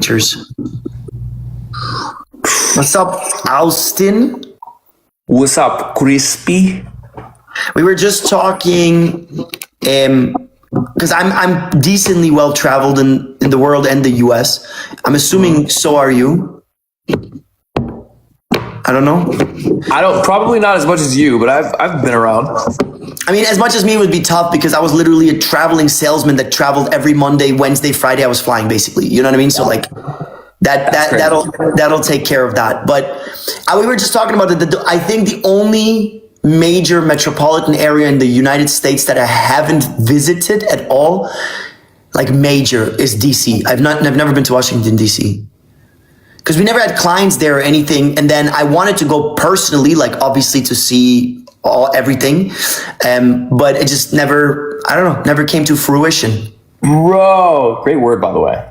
Cheers. What's up, Austin? What's up, Krispy? We were just talking, because I'm decently well traveled in the world and the US. I'm assuming so are you. I don't know. Probably not as much as you, but I've been around. I mean, as much as me would be tough because I was literally a traveling salesman that traveled every Monday, Wednesday, Friday. I was flying basically. You know what I mean? So like that'll take care of that. But we were just talking about it. I think the only major metropolitan area in the United States that I haven't visited at all, like major, is DC. I've never been to Washington DC. Because we never had clients there or anything, and then I wanted to go personally, like obviously to see everything, but it just never came to fruition. Bro, great word, by the way,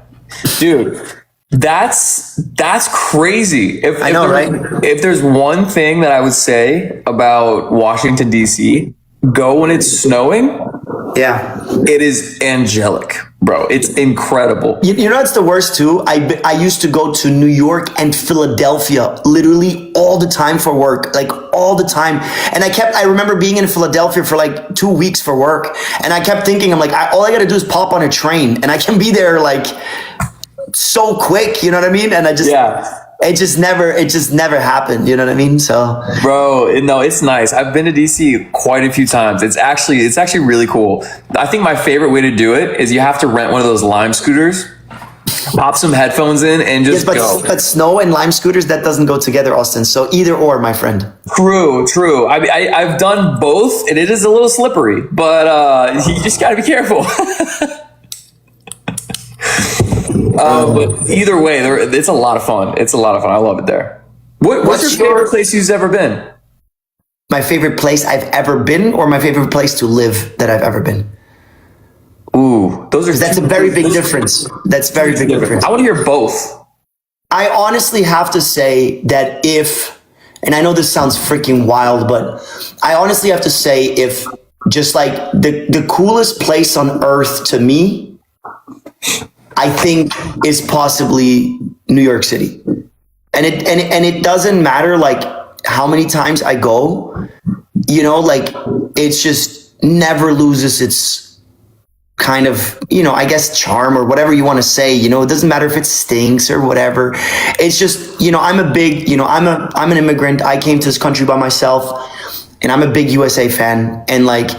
dude. That's crazy. I know, right? If there's one thing that I would say about Washington DC, go when it's snowing. Yeah, it is angelic, bro. It's incredible. You know what's the worst too? I used to go to New York and Philadelphia literally all the time for work, like all the time. And I remember being in Philadelphia for like 2 weeks for work, and I kept thinking, I'm like, all I gotta do is pop on a train, and I can be there like so quick. You know what I mean? And it just never happened. You know what I mean? So, bro, no, it's nice. I've been to DC quite a few times. It's actually really cool. I think my favorite way to do it is you have to rent one of those Lime scooters, pop some headphones in, and just go. But snow and Lime scooters, that doesn't go together, Austin. So either or, my friend. True. I've done both, and it is a little slippery, but you just got to be careful. But either way, it's a lot of fun. I love it there. What's your favorite place you've ever been? My favorite place I've ever been, or my favorite place to live that I've ever been? Ooh, that's a very big difference. That's very big difference. I want to hear both. I honestly have to say that and I know this sounds freaking wild, but I honestly have to say if just like the coolest place on earth to me, I think is possibly New York City. And it doesn't matter like how many times I go, you know, like it's just never loses its kind of, you know, I guess charm or whatever you want to say. You know, it doesn't matter if it stinks or whatever. It's just, you know, I'm an immigrant. I came to this country by myself, and I'm a big USA fan. And like,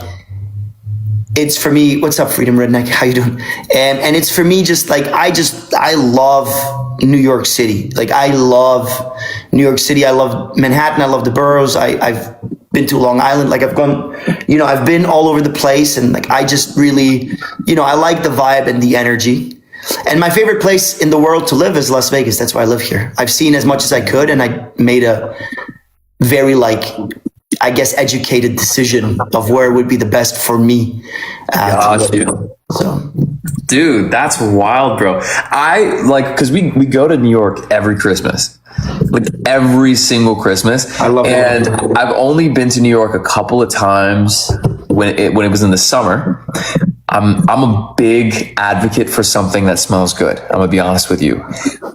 it's for me, what's up, Freedom Redneck? How you doing? And it's for me, just like, I love New York City. Like, I love New York City. I love Manhattan. I love the boroughs. I've been to Long Island. Like, I've gone, you know, I've been all over the place. And like, I just really, you know, I like the vibe and the energy. And my favorite place in the world to live is Las Vegas. That's why I live here. I've seen as much as I could, and I made a very, like, I guess, educated decision of where would be the best for me. So, dude, that's wild, bro. I like, because we go to New York every Christmas, like every single Christmas. I love it. And I've only been to New York a couple of times when it was in the summer. I'm a big advocate for something that smells good. I'm gonna be honest with you.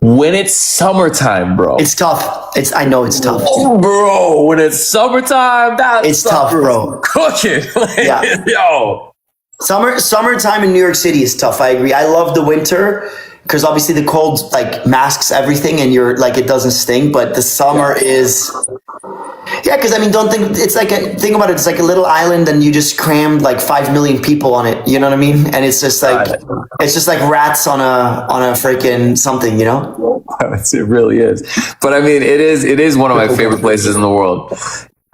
When it's summertime, bro, it's tough. I know it's tough, bro. When it's summertime, it's tough, bro. Cooking, like, yeah. Yo. Summertime in New York City is tough. I agree. I love the winter because obviously the cold like masks everything, and you're like, it doesn't stink. But the summer is. Yeah, because I mean, don't think it's like think about it. It's like a little island, and you just crammed like 5 million people on it. You know what I mean? And it's just like rats on a freaking something. You know? It really is. But I mean, it is one of my favorite places in the world.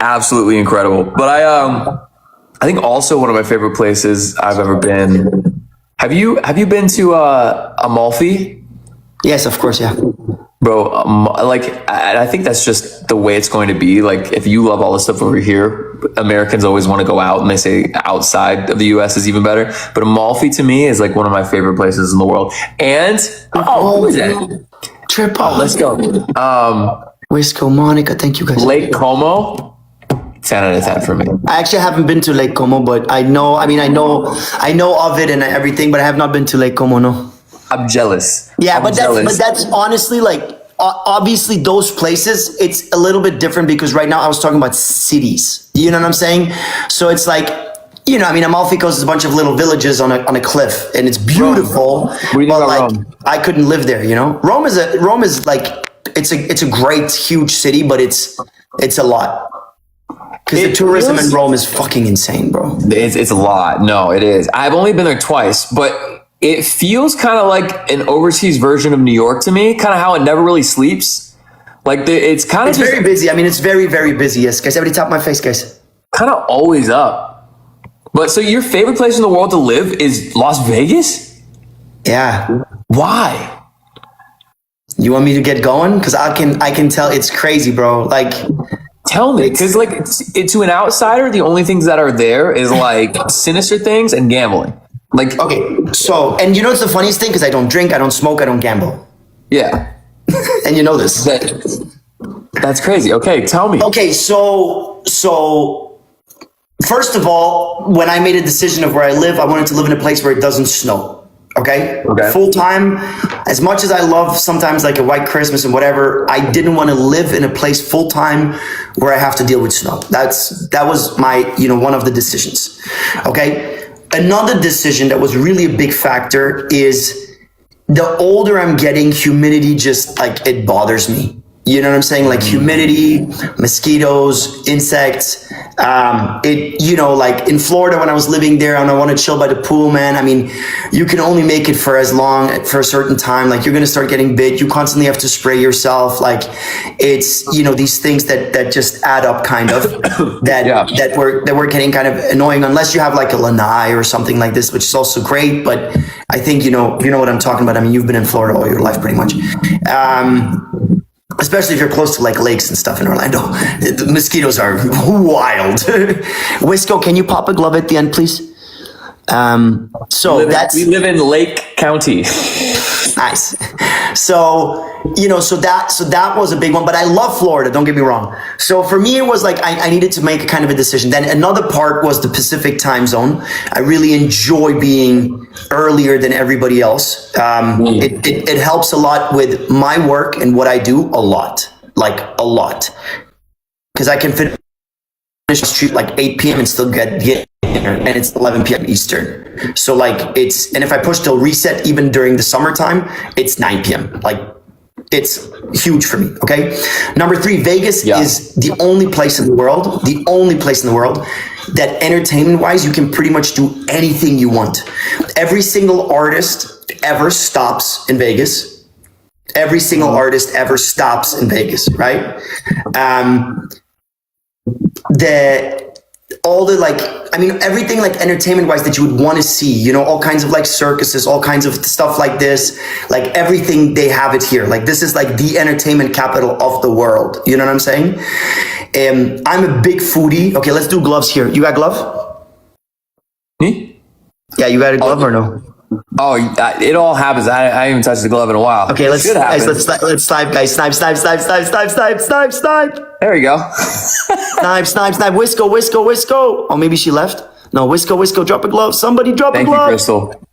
Absolutely incredible. But I think also one of my favorite places I've ever been. Have you been to Amalfi? Yes, of course. Yeah. Bro, I think that's just the way it's going to be. Like, if you love all this stuff over here, Americans always want to go out, and they say outside of the US is even better. But Amalfi to me is like one of my favorite places in the world. And who is that? Trip. Let's go. Wisco, Monica, thank you guys. Lake Como, 10 out of 10 for me. I actually haven't been to Lake Como, but I know of it and everything, but I have not been to Lake Como, no. I'm jealous. Yeah, I'm but that's honestly like obviously those places. It's a little bit different because right now I was talking about cities. You know what I'm saying? So it's like, you know, I mean, Amalfi Coast is a bunch of little villages on a cliff, and it's beautiful. Rome. What do you think But about like, Rome? I couldn't live there. You know, Rome is like it's a great huge city, but it's a lot because the It tourism in feels- Rome is fucking insane, bro. It's a lot. No, it is. I've only been there twice, but it feels kind of like an overseas version of New York to me. Kind of how it never really sleeps. Like it's kind of It's just very busy. I mean, it's very very busy. Yes, guys. Everybody, tap my face, guys. kind of always up. But so your favorite place in the world to live is Las Vegas? Yeah. Why? You want me to get going? Because I can tell it's crazy, bro. Like, Tell me, because like to an outsider, the only things that are there is like sinister things and gambling. Like, okay, so and you know what's the funniest thing? Because I don't drink, I don't smoke, I don't gamble, yeah, and you know this. that's crazy. Okay, tell me. Okay, so first of all, when I made a decision of where I live, I wanted to live in a place where it doesn't snow. Okay? Full time. As much as I love sometimes like a white Christmas and whatever, I didn't want to live in a place full time where I have to deal with snow. That was my, you know, one of the decisions. Okay? Another decision that was really a big factor is the older I'm getting, humidity just like it bothers me. You know what I'm saying? Like humidity, mosquitoes, insects. You know, like in Florida when I was living there and I want to chill by the pool, man. I mean, you can only make it for a certain time. Like you're going to start getting bit. You constantly have to spray yourself. Like it's, you know, these things that just add up kind of that were getting kind of annoying unless you have like a lanai or something like this, which is also great. But I think, you know what I'm talking about. I mean, you've been in Florida all your life pretty much. Especially if you're close to like lakes and stuff in Orlando. The mosquitoes are wild. Wisco, can you pop a glove at the end, please? We live in Lake County. Nice. So, you know, so that was a big one, but I love Florida, don't get me wrong. So for me, it was like, I needed to make a kind of a decision. Then another part was the Pacific time zone. I really enjoy being earlier than everybody else. It helps a lot with my work and what I do a lot. Cause I can finish street like 8 p.m. and still get dinner, and it's 11 p.m. Eastern. So like and if I push till reset even during the summertime, it's 9 p.m. Like it's huge for me. Okay. Number 3, Vegas is the only place in the world that entertainment wise, you can pretty much do anything you want. Every single artist ever stops in Vegas. Every single artist ever stops in Vegas, right? Everything like entertainment wise that you would want to see, you know, all kinds of like circuses, all kinds of stuff like this, like everything, they have it here. Like this is like the entertainment capital of the world. You know what I'm saying? I'm a big foodie. Okay, let's do gloves here. You got a glove? Me? Yeah, you got a glove or no? Oh, it all happens. I haven't touched the glove in a while. Okay, let's snipe, guys. Snipe. There we go. Snipe. Wisco. Oh, maybe she left. No, Wisco. Drop a glove. Somebody drop a glove. Thank you, Crystal.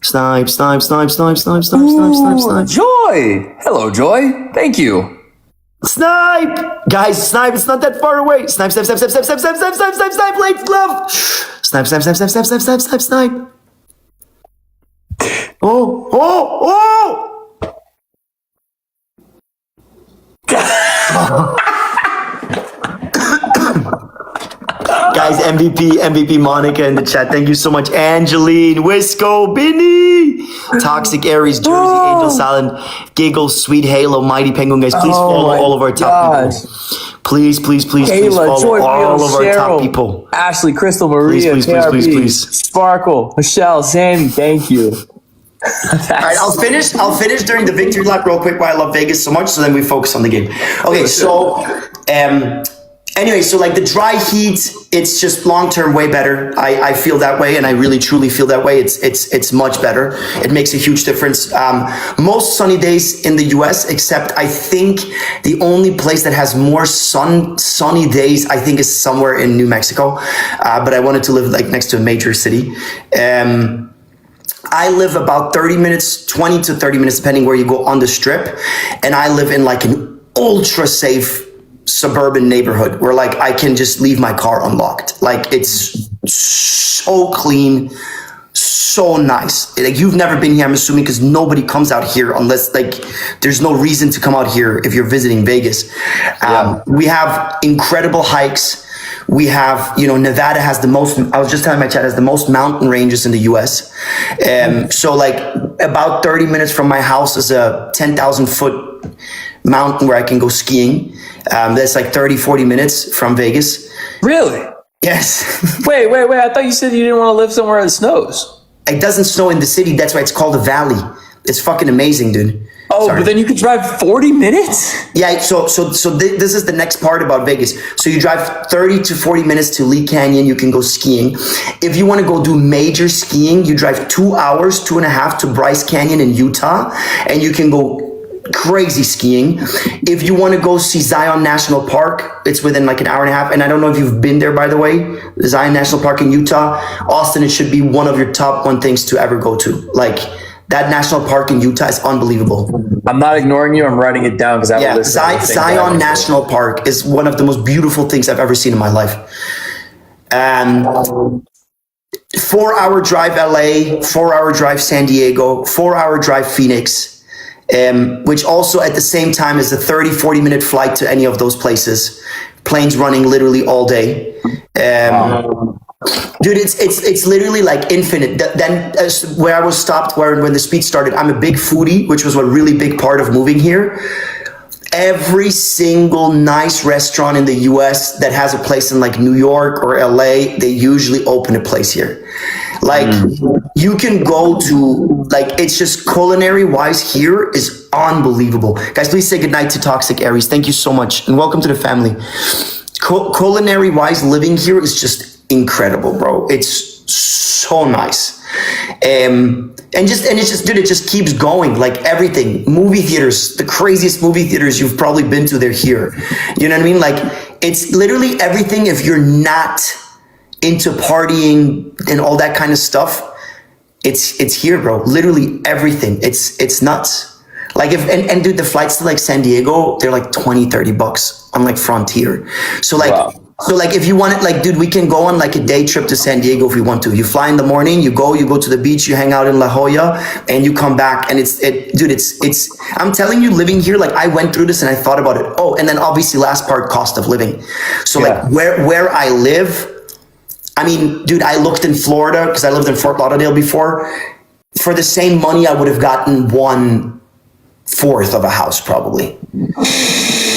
Snipe. Ooh, Joy. Hello, Joy. Thank you. Snipe, guys. Snipe. It's not that far away. Snipe. Late glove. Snipe. Oh! Guys, MVP Monica in the chat. Thank you so much. Angeline, Wisco, Binny, Toxic Aries, Jersey, Angel Salad, Giggle, Sweet Halo, Mighty Penguin. Guys, please follow all of our top people. Please follow all of our top people. Ashley, Crystal, Maria, please. Sparkle, Michelle, Sandy, thank you. All right, I'll finish during the victory lap real quick why I love Vegas so much, so then we focus on the game. Okay, so anyway, so like the dry heat, it's just long-term way better. I feel that way, and I really truly feel that way. It's much better. It makes a huge difference. Most sunny days in the US, except I think the only place that has more sunny days, I think, is somewhere in New Mexico. But I wanted to live like next to a major city. I live about 30 minutes, 20 to 30 minutes, depending where you go on the strip. And I live in like an ultra safe suburban neighborhood where like I can just leave my car unlocked. Like it's so clean, so nice. Like you've never been here, I'm assuming, because nobody comes out here unless like there's no reason to come out here if you're visiting Vegas. We have incredible hikes. We have, Nevada has the most, I was just telling my chat, has the most mountain ranges in the US. So like about 30 minutes from my house is a 10,000 foot mountain where I can go skiing. That's like 30, 40 minutes from Vegas. Really? Yes. Wait. I thought you said you didn't want to live somewhere that snows. It doesn't snow in the city. That's why it's called a valley. It's fucking amazing, dude. Oh, sorry. But then you could drive 40 minutes? Yeah, so this is the next part about Vegas. So you drive 30 to 40 minutes to Lee Canyon. You can go skiing. If you want to go do major skiing, you drive 2 hours, 2.5 to Bryce Canyon in Utah, and you can go crazy skiing. If you want to go see Zion National Park, it's within like an hour and a half. And I don't know if you've been there, by the way, the Zion National Park in Utah. Austin, it should be one of your top one things to ever go to. Like, that national park in Utah is unbelievable. I'm not ignoring you. I'm writing it down because I have a list. Zion National Park is one of the most beautiful things I've ever seen in my life. 4-hour drive LA, 4-hour drive San Diego, 4-hour drive Phoenix, which also at the same time is a 30, 40 minute flight to any of those places. Planes running literally all day. Dude, it's literally like infinite. Then where I was stopped, when the speech started, I'm a big foodie, which was a really big part of moving here. Every single nice restaurant in the US that has a place in like New York or LA, they usually open a place here. Like you can go to, like, it's just culinary wise here is unbelievable. Guys, please say goodnight to Toxic Aries. Thank you so much. And welcome to the family. Culinary wise, living here is just incredible, bro. It's so nice. It just keeps going. Like everything, movie theaters, the craziest movie theaters you've probably been to, they're here. You know what I mean? Like it's literally everything. If you're not into partying and all that kind of stuff, it's here, bro. Literally everything. It's nuts. Like dude, the flights to like San Diego, they're like $20-$30 on like Frontier. So like, wow. So like if you want it, like, dude, we can go on like a day trip to San Diego if we want to. You fly in the morning, you go to the beach, you hang out in La Jolla, and you come back. And it's I'm telling you, living here, like I went through this and I thought about it. Oh, and then obviously last part, cost of living. So like where I live, I mean, dude, I looked in Florida because I lived in Fort Lauderdale before. For the same money, I would have gotten 1/4 of a house probably.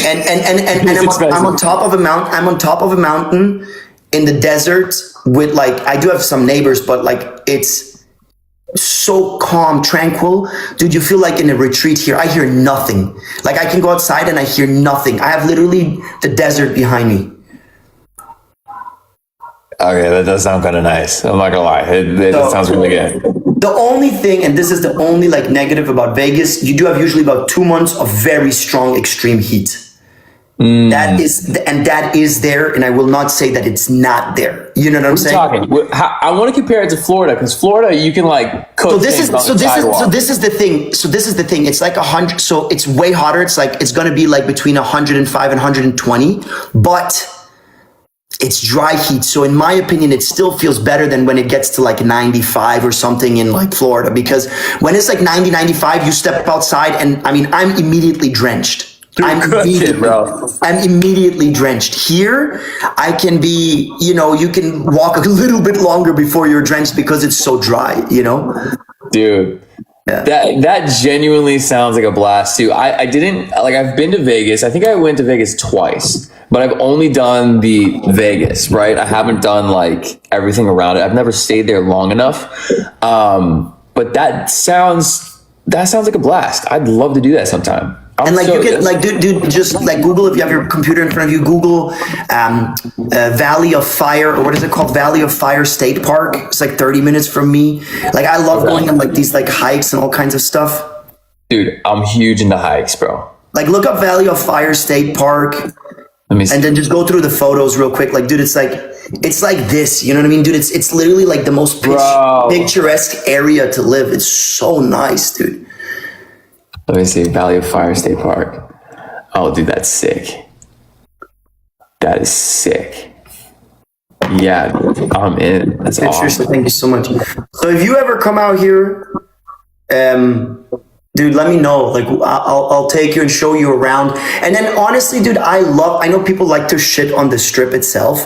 And I'm on top of a mountain. I'm on top of a mountain in the desert with like, I do have some neighbors, but like it's so calm, tranquil. Dude, you feel like in a retreat here. I hear nothing. Like I can go outside and I hear nothing. I have literally the desert behind me. Okay, that does sound kind of nice. I'm not gonna lie. It sounds really good. The only thing, and this is the only like negative about Vegas, you do have usually about 2 months of very strong extreme heat. That is there, and I will not say that it's not there. You know what I'm saying? I want to compare it to Florida because Florida, you can like cook. So this is the thing. It's like 100. So it's way hotter. It's going to be like between 105 and 120, but it's dry heat. So in my opinion, it still feels better than when it gets to like 95 or something in like Florida, because when it's like 90, 95, you step outside and I mean, I'm immediately drenched. I'm immediately drenched. Here, I can be, you can walk a little bit longer before you're drenched because it's so dry, Dude. Yeah. That genuinely sounds like a blast too. I didn't, like, I've been to Vegas. I think I went to Vegas twice, but I've only done the Vegas, right? I haven't done like everything around it. I've never stayed there long enough. But that sounds like a blast. I'd love to do that sometime. And like you can like dude, just like Google, if you have your computer in front of you, Google Valley of Fire, or what is it called? Valley of Fire State Park. It's like 30 minutes from me. Like I love going on like these like hikes and all kinds of stuff. Dude, I'm huge into hikes, bro. Like look up Valley of Fire State Park. Let me see. And then just go through the photos real quick. Like, dude, it's like this. You know what I mean, dude? It's literally like the most picturesque area to live. It's so nice, dude. Let me see. Valley of Fire State Park. Oh, dude, that's sick. That is sick. Yeah, I'm in. That's awesome. Thank you so much. So if you ever come out here, dude, let me know. Like, I'll take you and show you around. And then honestly, dude, I know people like to shit on the strip itself.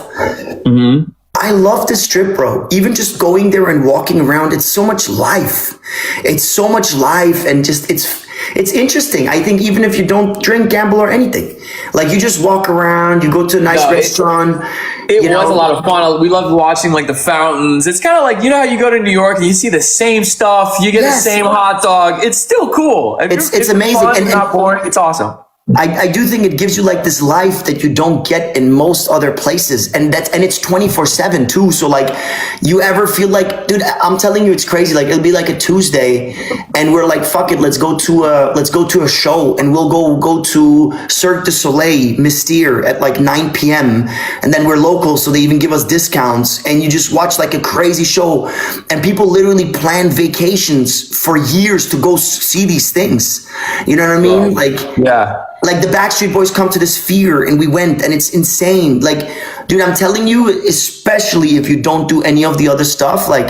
Mm-hmm. I love the strip, bro. Even just going there and walking around, it's so much life. It's so much life, and just it's interesting. I think even if you don't drink, gamble, or anything, like you just walk around, you go to a nice restaurant. It was a lot of fun. We loved watching like the fountains. It's kind of like, you know how you go to New York and you see the same stuff, you get the same hot dog. It's still cool. It's amazing. Fun, and not boring. It's awesome. I do think it gives you like this life that you don't get in most other places, and it's 24/7 too. So like, you ever feel like, dude, I'm telling you, it's crazy. Like, it'll be like a Tuesday, and we're like, fuck it, let's go to a show, and we'll go to Cirque du Soleil Mystere at like 9 p.m. and then we're local, so they even give us discounts, and you just watch like a crazy show, and people literally plan vacations for years to go see these things. You know what I mean? Like, yeah. Like the Backstreet Boys come to the Sphere, and we went, and it's insane. Like, dude, I'm telling you, especially if you don't do any of the other stuff, like,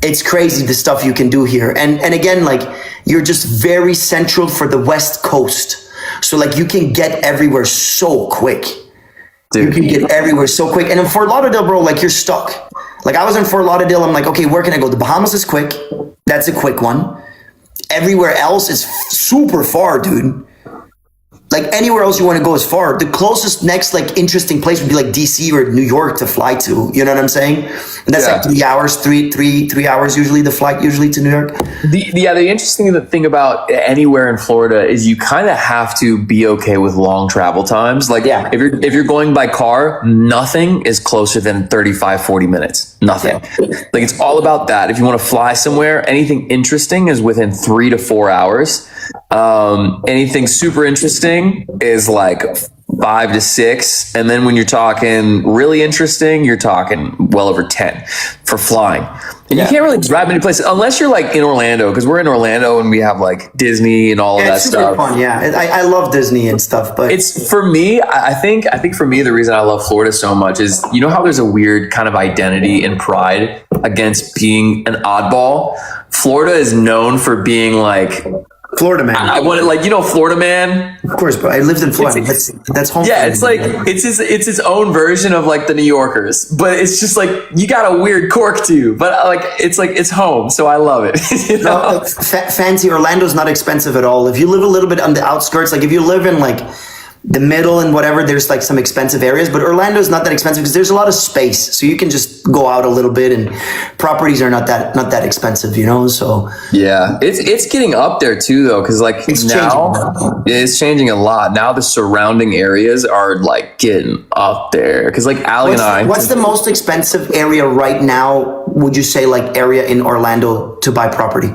it's crazy the stuff you can do here. And again, like, you're just very central for the West Coast. So like, you can get everywhere so quick. Dude. You can get everywhere so quick. And in Fort Lauderdale, bro, like, you're stuck. Like, I was in Fort Lauderdale, I'm like, okay, where can I go? The Bahamas is quick. That's a quick one. Everywhere else is super far, dude. Like, anywhere else you want to go is far. The closest next like interesting place would be like DC or New York to fly to. You know what I'm saying? And that's like 3 hours, three hours usually, the flight usually to New York. The interesting thing about anywhere in Florida is you kind of have to be okay with long travel times. Like, if you're going by car, nothing is closer than 35, 40 minutes. Nothing. Yeah. Like, it's all about that. If you want to fly somewhere, anything interesting is within 3 to 4 hours. Anything super interesting is like 5 to 6, and then when you're talking really interesting, you're talking well over 10 for flying. And you can't really drive many places unless you're like in Orlando, because we're in Orlando and we have like Disney and all of that stuff. Fun, yeah. I love Disney and stuff, but it's, for me, I think for me, the reason I love Florida so much is, you know how there's a weird kind of identity and pride against being an oddball. Florida is known for being like Florida man. I want it, like, you know, Florida man. Of course, bro. I lived in Florida. That's home. Yeah, it's like it's his own version of like the New Yorkers, but it's just like you got a weird cork too. But like it's home, so I love it. You know? Fancy Orlando's not expensive at all. If you live a little bit on the outskirts, like if you live in like the middle and whatever, there's like some expensive areas, but Orlando's not that expensive because there's a lot of space, so you can just go out a little bit, and properties are not that expensive, you know. So yeah, it's getting up there too, though, because like it's changing a lot now. The surrounding areas are like getting up there, because like what's the most expensive area right now, would you say, like area in Orlando to buy property?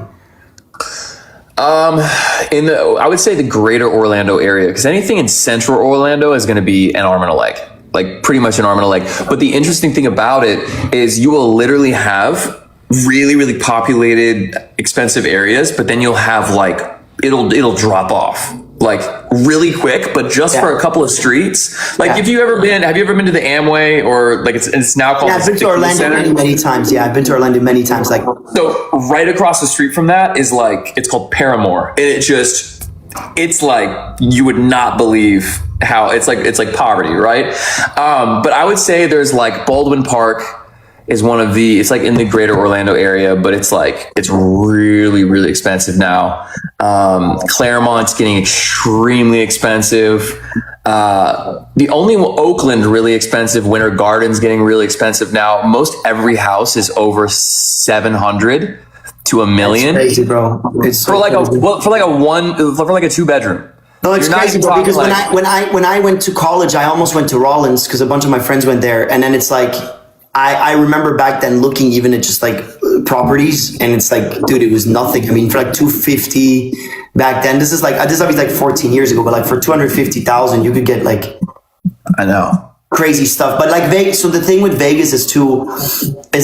I would say the greater Orlando area, because anything in central Orlando is going to be an arm and a leg, like pretty much an arm and a leg. But the interesting thing about it is you will literally have really, really populated, expensive areas, but then you'll have like, it'll drop off like really quick, but just for a couple of streets. Like, have you ever been to the Amway, or like it's now called? Yeah, I've been to Orlando many times. Yeah, I've been to Orlando many times. Like, so right across the street from that is like, it's called Paramore. And it's like, you would not believe how it's like poverty, right? But I would say there's like Baldwin Park is one of the, it's like in the greater Orlando area, but it's like, it's really, really expensive now. Claremont's getting extremely expensive. The only Oakland really expensive, Winter Garden's getting really expensive now. Most every house is over 700 to $1 million. That's crazy, bro. It's for like a 2-bedroom. No, it's crazy, bro, because like, when I went to college, I almost went to Rollins because a bunch of my friends went there, and then it's like, I remember back then looking even at just like properties, and it's like, dude, it was nothing. I mean, for like 250 back then, this is obviously like 14 years ago, but like for 250,000, you could get like I know. Crazy stuff. But like Vegas, so the thing with Vegas is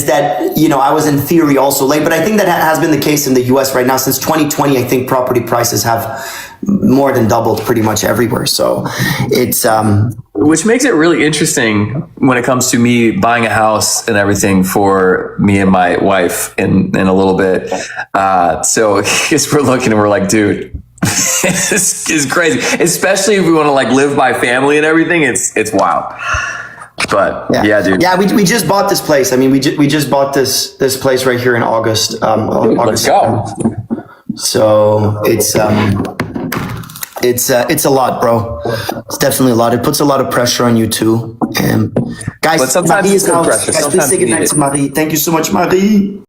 that, you know, I was in theory also late, but I think that has been the case in the US right now. Since 2020, I think property prices have more than doubled pretty much everywhere. So it's, which makes it really interesting when it comes to me buying a house and everything for me and my wife in a little bit. So I guess we're looking and we're like, dude, this is crazy. Especially if we want to like live by family and everything. It's wild. But yeah, dude. Yeah, we just bought this place. I mean, we just bought this place right here in August. Dude, August. let's go. So it's a lot, bro. It's definitely a lot. It puts a lot of pressure on you too. Guys, But sometimes Marie it's is good out. pressure. Guys, please Sometimes say you need goodnight it. to Marie. Thank you so much, Marie.